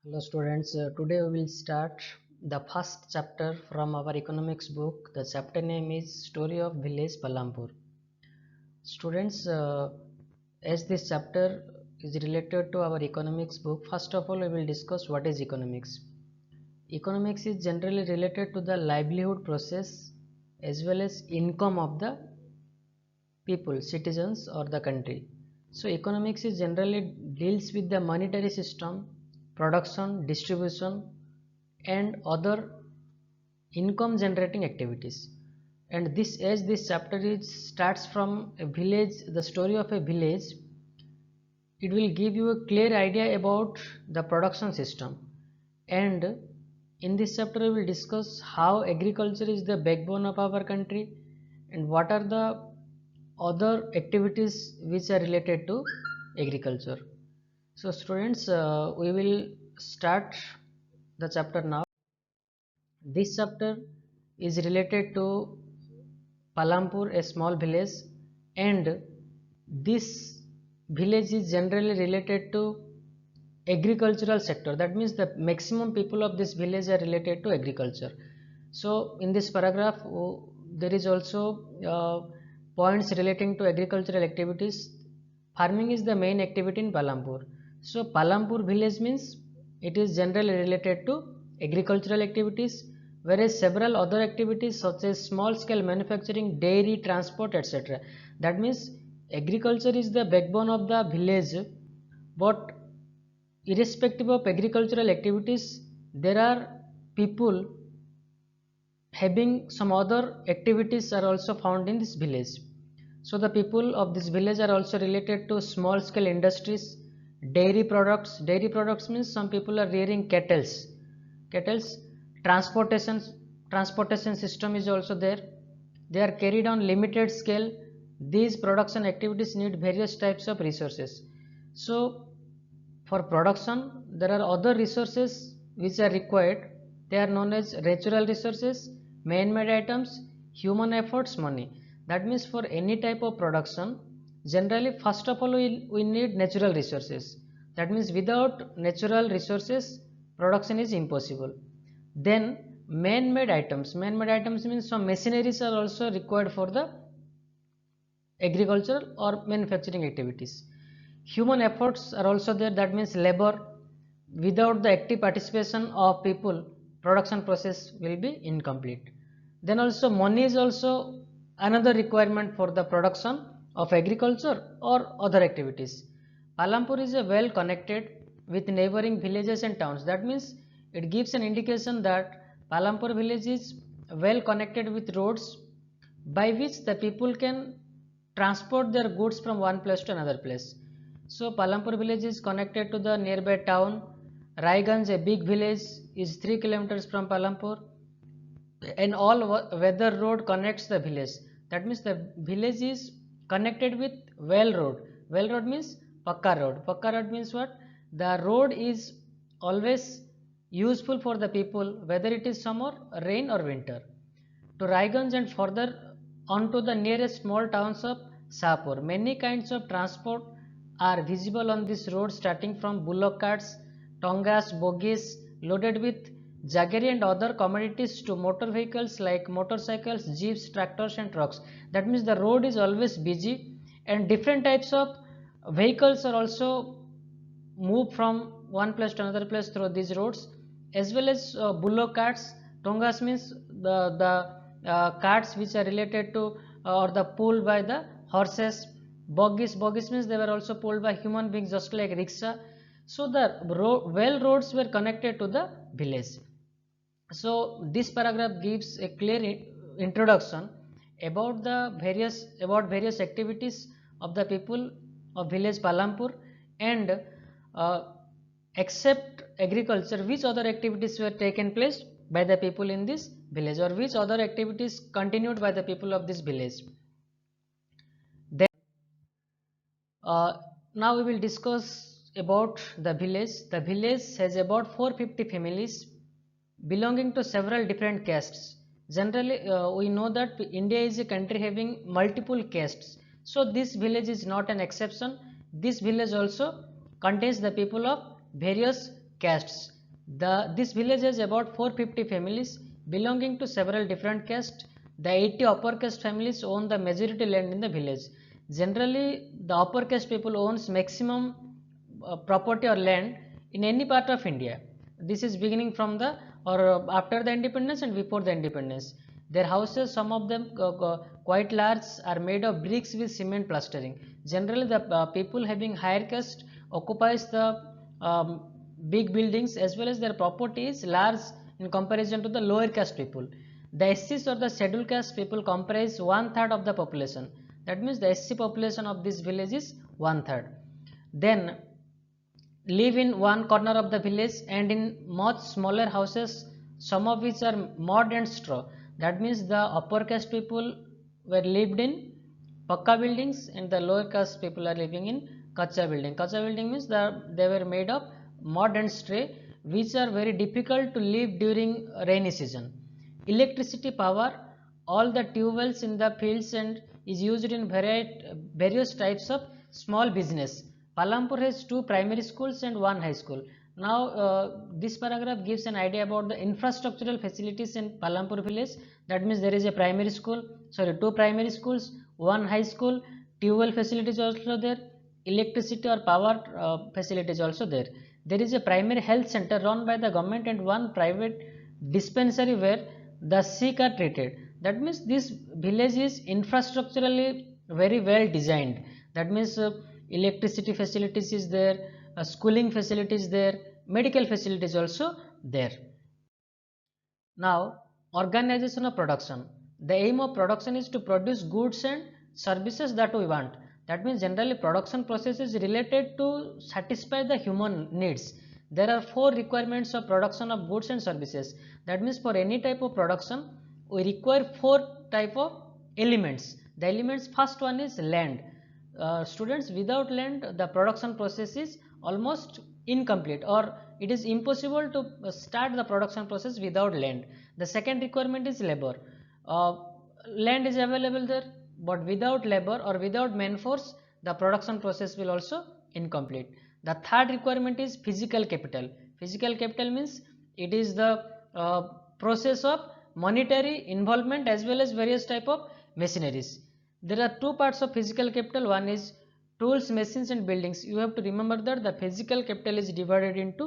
Hello students, today we will start the first chapter from our economics book. The chapter name is Story of Village Palampur. Students, as this chapter is related to our economics book, first of all we will discuss what is economics. Economics is generally related to the livelihood process as well as income of the people, citizens or the country. So economics is generally deals with the monetary system, production, distribution and other income generating activities. And this as this chapter is starts from a village, the story of a village, it will give you a clear idea about the production system. And in this chapter we will discuss how agriculture is the backbone of our country and what are the other activities which are related to agriculture. So students, we will start the chapter now. This chapter is related to Palampur, a small village, and this village is generally related to agricultural sector. That means the maximum people of this village are related to agriculture. So in this paragraph, there is also points relating to agricultural activities. Farming is the main activity in Palampur. So Palampur village means it is generally related to agricultural activities, whereas several other activities such as small scale manufacturing, dairy, transport, etc. That means agriculture is the backbone of the village, but irrespective of agricultural activities, there are people having some other activities are also found in this village. So the people of this village are also related to small scale industries, dairy products. Dairy products means some people are rearing cattles. Transportation system is also there. They are carried on limited scale. These production activities need various types of resources. So for production there are other resources which are required. They are known as natural resources, man-made items, human efforts, money. That means for any type of production, generally first of all we need natural resources. That means without natural resources production is impossible. Then man-made items. Man-made items means some machineries are also required for the agricultural or manufacturing activities. Human efforts are also there. That means labor. Without the active participation of people, production process will be incomplete. Then also money is also another requirement for the production of agriculture or other activities. Palampur is a well connected with neighboring villages and towns. That means it gives an indication that Palampur village is well connected with roads by which the people can transport their goods from one place to another place. So Palampur village is connected to the nearby town. Raiganj, a big village, is 3 kilometers from Palampur, and all weather road connects the village. That means the village is connected with well road. Well road means pakka road. Pakka road means what? The road is always useful for the people, whether it is summer, rain or winter. To Raiganj and further on to the nearest small towns of Sapur. Many kinds of transport are visible on this road, starting from bullock carts, tongas, bogies loaded with jaggery and other commodities to motor vehicles like motorcycles, jeeps, tractors and trucks. That means the road is always busy and different types of vehicles are also moved from one place to another place through these roads, as well as bullock carts. Tongas means the carts which are related to or the pulled by the horses. Bogies means they were also pulled by human beings, just like rickshaw. So the well roads were connected to the village. So this paragraph gives a clear introduction about various activities of the people of village Palampur, and uh, except agriculture, which other activities were taken place by the people in this village, or which other activities continued by the people of this village. Then now we will discuss about the village. The village has about 450 families belonging to several different castes. Generally, we know that India is a country having multiple castes. So this village is not an exception. This village also contains the people of various castes. This village has about 450 families belonging to several different castes. The 80 upper caste families own the majority land in the village. Generally, the upper caste people owns maximum property or land in any part of India. This is beginning from the or after the independence and before the independence. Their houses, some of them quite large, are made of bricks with cement plastering. Generally, the people having higher caste occupies the big buildings, as well as their property is large in comparison to the lower caste people. The SCs or the scheduled caste people comprise 1/3 of the population. That means the SC population of this village is 1/3. Then live in one corner of the village and in much smaller houses, some of which are mud and straw. That means the upper caste people were lived in pakka buildings and the lower caste people are living in kacha building. Kacha building means that they were made of mud and straw, which are very difficult to live during rainy season. Electricity power, all the tube wells in the fields and is used in various types of small business. Palampur has 2 primary schools and 1 high school. Now, this paragraph gives an idea about the infrastructural facilities in Palampur village. That means there is a primary school, 2 primary schools, 1 high school, tube well facilities also there, electricity or power facilities also there. There is a primary health center run by the government and 1 private dispensary where the sick are treated. That means this village is infrastructurally very well designed. That means electricity facilities is there, schooling facilities there, medical facilities also there. Now, organization of production. The aim of production is to produce goods and services that we want. That means generally production process is related to satisfy the human needs. There are 4 requirements of production of goods and services. That means for any type of production we require 4 type of elements. The elements, first one is land. Students, without land the production process is almost incomplete, or it is impossible to start the production process without land. The second requirement is labor. Land is available there, but without labor or without man force the production process will also incomplete. The third requirement is physical capital. Physical capital means it is the process of monetary involvement as well as various type of machineries. There are 2 parts of physical capital. One is tools, machines and buildings. You have to remember that the physical capital is divided into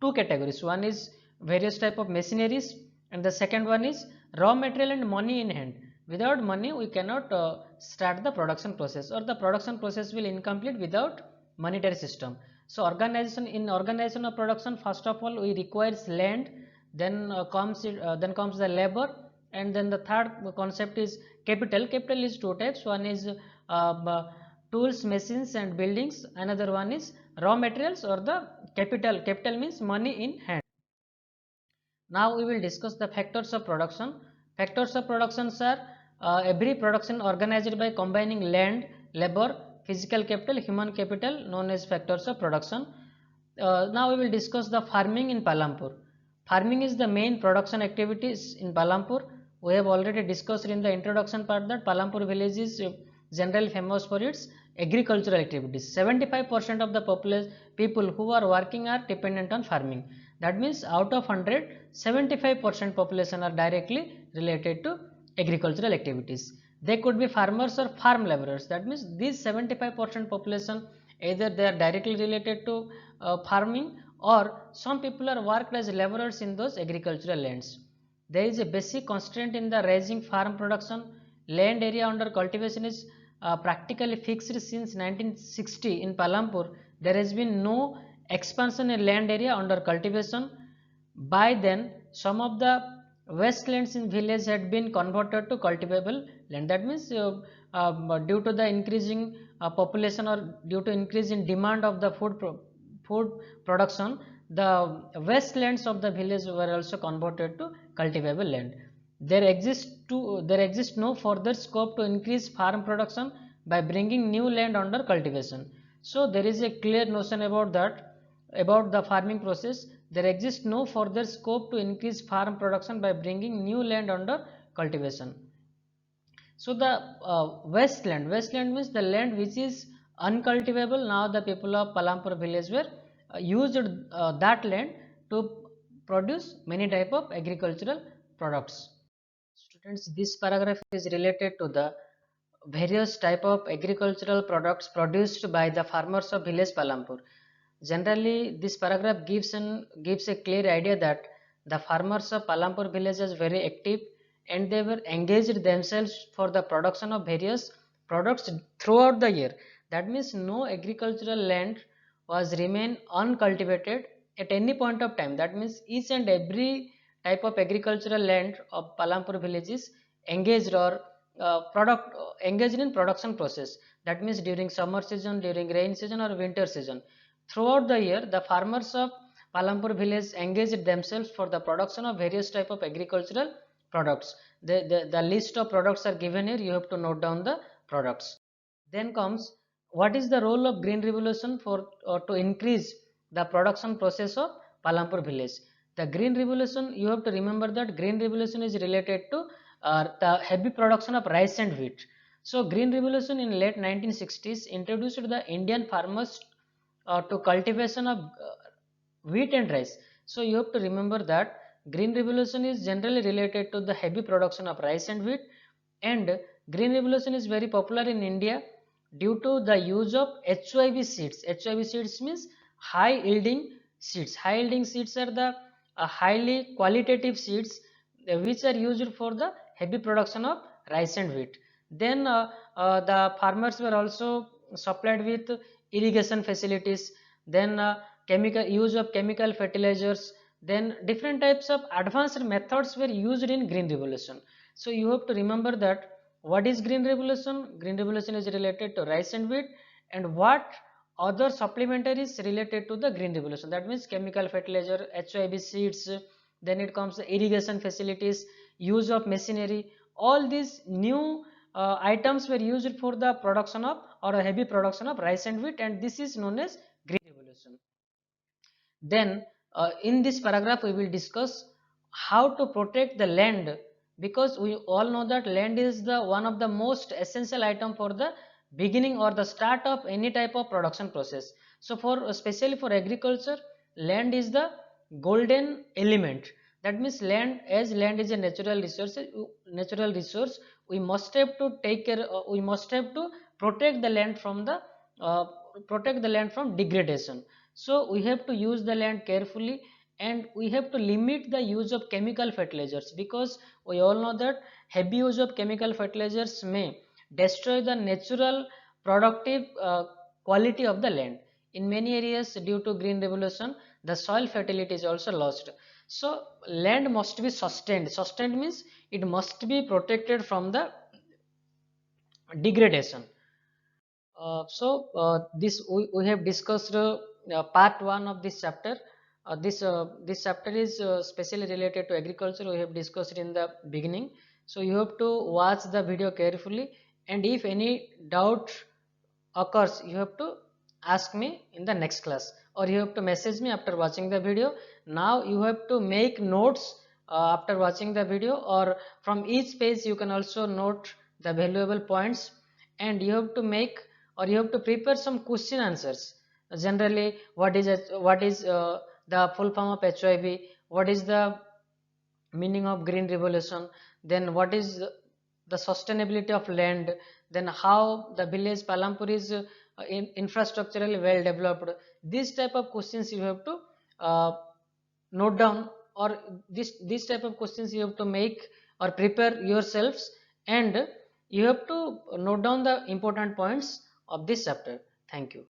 2 categories. One is various type of machineries and the second one is raw material and money in hand. Without money we cannot start the production process, or the production process will incomplete without monetary system. So organization of production, first of all we requires land, then comes the labor, and then the third concept is capital. Capital is 2 types. One is tools, machines and buildings. Another one is raw materials or the capital. Capital means money in hand. Now we will discuss the factors of production. Factors of production are every production organized by combining land, labor, physical capital, human capital, known as factors of production. Now we will discuss the farming in Palampur. Farming is the main production activities in Palampur. We have already discussed in the introduction part that Palampur village is generally famous for its agricultural activities. 75% of the people who are working are dependent on farming. That means out of 100, 75% population are directly related to agricultural activities. They could be farmers or farm laborers. That means these 75% population, either they are directly related to farming, or some people are worked as laborers in those agricultural lands. There is a basic constraint in the raising farm production. Land area under cultivation is practically fixed since 1960 in Palampur. There has been no expansion in land area under cultivation. By then, some of the wastelands in village had been converted to cultivable land. That means due to the increasing population or due to increase in demand of the food production, the wastelands of the village were also converted to cultivable land. There exists no further scope to increase farm production by bringing new land under cultivation. So there is a clear notion about that, about the farming process. There exists no further scope to increase farm production by bringing new land under cultivation. So the wasteland means the land which is uncultivable. Now the people of Palampur village were used that land to produce many type of agricultural products. Students, this paragraph is related to the various type of agricultural products produced by the farmers of village Palampur. Generally, this paragraph gives a clear idea that the farmers of Palampur village is very active and they were engaged themselves for the production of various products throughout the year. That means no agricultural land was remain uncultivated at any point of time. That means each and every type of agricultural land of Palampur village is engaged or engaged in production process. That means during summer season, during rain season or winter season. Throughout the year, the farmers of Palampur village engaged themselves for the production of various type of agricultural products. The list of products are given here. You have to note down the products. Then comes, what is the role of green revolution for to increase the production process of Palampur village? The green revolution, you have to remember that green revolution is related to the heavy production of rice and wheat. So green revolution in late 1960s introduced the Indian farmers to cultivation of wheat and rice. So you have to remember that green revolution is generally related to the heavy production of rice and wheat, and green revolution is very popular in India due to the use of HYV seeds. HYV seeds means high yielding seeds. High yielding seeds are the highly qualitative seeds which are used for the heavy production of rice and wheat. Then the farmers were also supplied with irrigation facilities, then chemical use of chemical fertilizers, then different types of advanced methods were used in green revolution. So you have to remember that what is green revolution? Green revolution is related to rice and wheat, and what other supplementaries related to the green revolution, that means chemical fertilizer, HYB seeds, then it comes the irrigation facilities, use of machinery. All these new items were used for the production of or a heavy production of rice and wheat, and this is known as green revolution. Then in this paragraph we will discuss how to protect the land, because we all know that land is the one of the most essential item for the beginning or the start of any type of production process. So for especially for agriculture, land is the golden element. That means land, as land is a natural resource, we must have to take care, we must have to protect the land from the uh, protect the land from degradation. So we have to use the land carefully, and we have to limit the use of chemical fertilizers, because we all know that heavy use of chemical fertilizers may destroy the natural productive quality of the land. In many areas, due to green revolution, the soil fertility is also lost. So land must be sustained. Sustained means it must be protected from the degradation. This we have discussed part 1 of this chapter. This chapter is specially related to agriculture. We have discussed in the beginning. So you have to watch the video carefully, and if any doubt occurs, you have to ask me in the next class, or you have to message me after watching the video. Now you have to make notes after watching the video, or from each page you can also note the valuable points, and you have to make or you have to prepare some question answers. Generally, what is the full form of HYV? What is the meaning of green revolution? Then what is the sustainability of land? Then how the village Palampur is infrastructurally well developed? These type of questions you have to uh, note down, or this type of questions you have to make or prepare yourselves, and you have to note down the important points of this chapter. Thank you.